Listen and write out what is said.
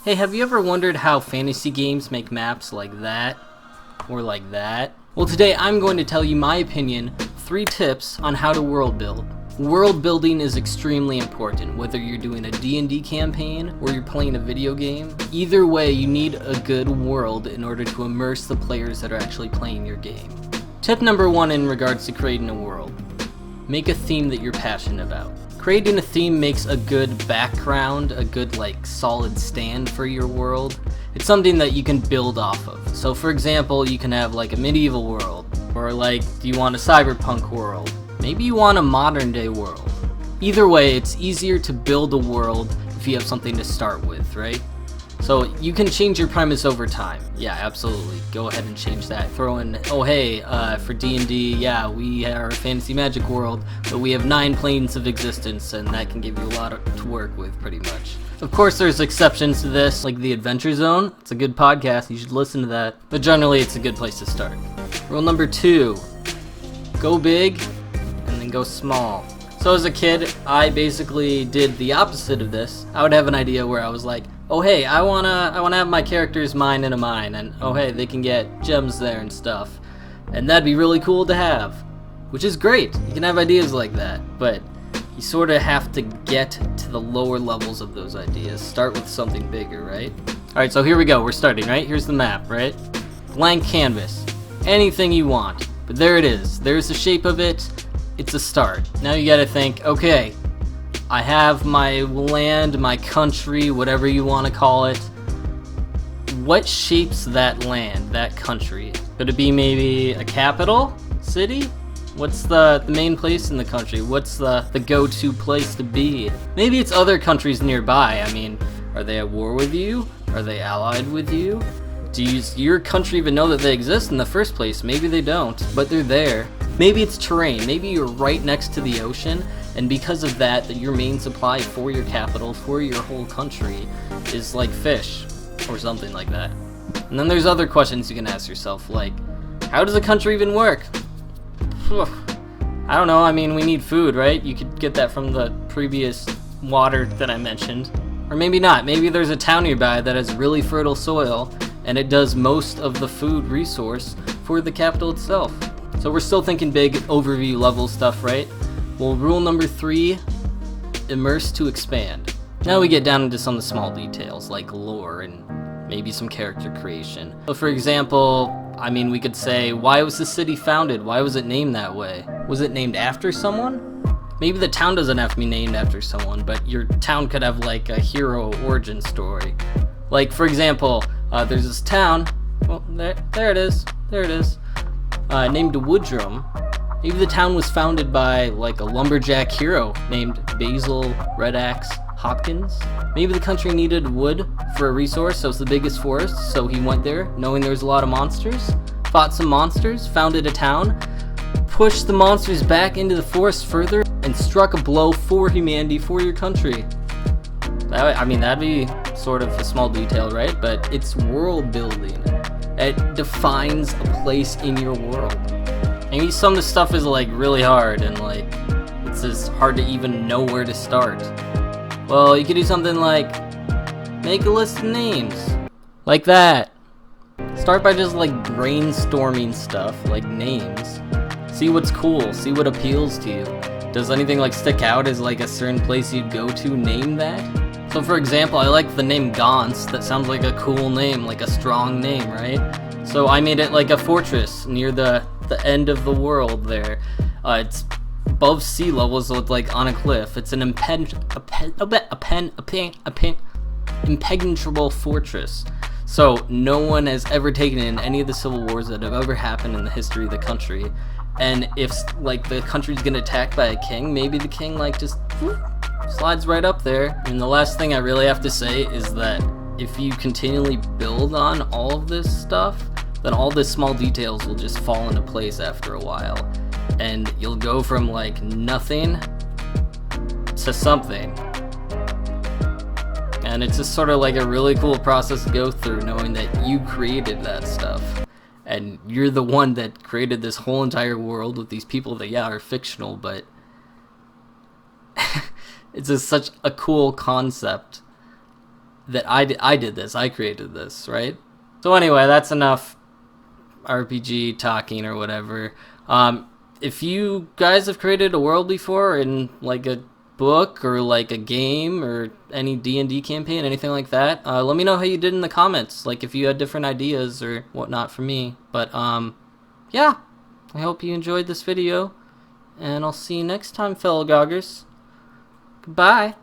Hey, have you ever wondered how fantasy games make maps like that? Or like that? Well, today I'm going to tell you my opinion, 3 tips on how to world build. World building is extremely important, whether you're doing a D&D campaign or you're playing a video game. Either way, you need a good world in order to immerse the players that are actually playing your game. Tip number 1 in regards to creating a world. Make a theme that you're passionate about. Creating a theme makes a good background, a good solid stand for your world. It's something that you can build off of. So for example, you can have a medieval world, or do you want a cyberpunk world? Maybe you want a modern day world. Either way, it's easier to build a world if you have something to start with, right? So you can change your premise over time. Yeah, absolutely. Go ahead and change that. Throw in, oh hey, for D&D, yeah, we are a fantasy magic world, but we have 9 planes of existence, and that can give you a lot to work with, pretty much. Of course, there's exceptions to this, like the Adventure Zone. It's a good podcast, you should listen to that. But generally, it's a good place to start. Rule number 2, go big, and then go small. So as a kid, I basically did the opposite of this. I would have an idea where I was like, oh hey, I wanna have my characters mine in a mine, and oh hey, they can get gems there and stuff. And that'd be really cool to have. Which is great, you can have ideas like that, but you sort of have to get to the lower levels of those ideas. Start with something bigger, right? Alright, so here we go, we're starting, right? Here's the map, right? Blank canvas. Anything you want. But there it is, there's the shape of it. It's a start. Now you gotta think, okay, I have my land, my country, whatever you want to call it. What shapes that land, that country? Could it be maybe a capital city? What's the main place in the country? What's the go-to place to be? Maybe it's other countries nearby. I mean, are they at war with you? Are they allied with you? Does your country even know that they exist in the first place? Maybe they don't, but they're there. Maybe it's terrain. Maybe you're right next to the ocean, and because of that, your main supply for your capital, for your whole country, is like fish, or something like that. And then there's other questions you can ask yourself, like, how does a country even work? I don't know, I mean, we need food, right? You could get that from the previous water that I mentioned. Or maybe not. Maybe there's a town nearby that has really fertile soil, and it does most of the food resource for the capital itself. So we're still thinking big overview level stuff, right? Well, rule number 3, immerse to expand. Now we get down into some of the small details, like lore and maybe some character creation. So for example, I mean, we could say, why was the city founded? Why was it named that way? Was it named after someone? Maybe the town doesn't have to be named after someone, but your town could have a hero origin story. Like, for example, there's this town, well, there it is, named Woodrum. Maybe the town was founded by a lumberjack hero named Basil Redax Hopkins. Maybe the country needed wood for a resource, so it's the biggest forest, so he went there knowing there was a lot of monsters, fought some monsters, founded a town, pushed the monsters back into the forest further, and struck a blow for humanity, for your country. That'd be sort of a small detail, right? But it's world building. It defines a place in your world. Maybe some of the stuff is really hard and it's just hard to even know where to start. Well, you could do something like make a list of names. Like that. Start by just brainstorming stuff, names. See what's cool, see what appeals to you. Does anything stick out as a certain place you'd go to? Name that. So for example, I like the name Gaunt's. That sounds like a cool name, a strong name, right? So I made it a fortress near the end of the world there. It's above sea level, so it's on a cliff. It's an impenetrable fortress. So no one has ever taken in any of the civil wars that have ever happened in the history of the country. And if the country's gonna attack by a king, maybe the king just slides right up there. And the last thing I really have to say is that if you continually build on all of this stuff, then all the small details will just fall into place after a while. And you'll go from nothing to something. And it's just sort of a really cool process to go through, knowing that you created that stuff. And you're the one that created this whole entire world with these people that, yeah, are fictional, but it's just such a cool concept. that I did this. I created this, right? So anyway, that's enough RPG talking or whatever. If you guys have created a world before in like a book or like a game or any D&D campaign, anything like that, let me know how you did in the comments, like if you had different ideas or whatnot for me. But yeah, I hope you enjoyed this video, and I'll see you next time, fellow goggers. Goodbye.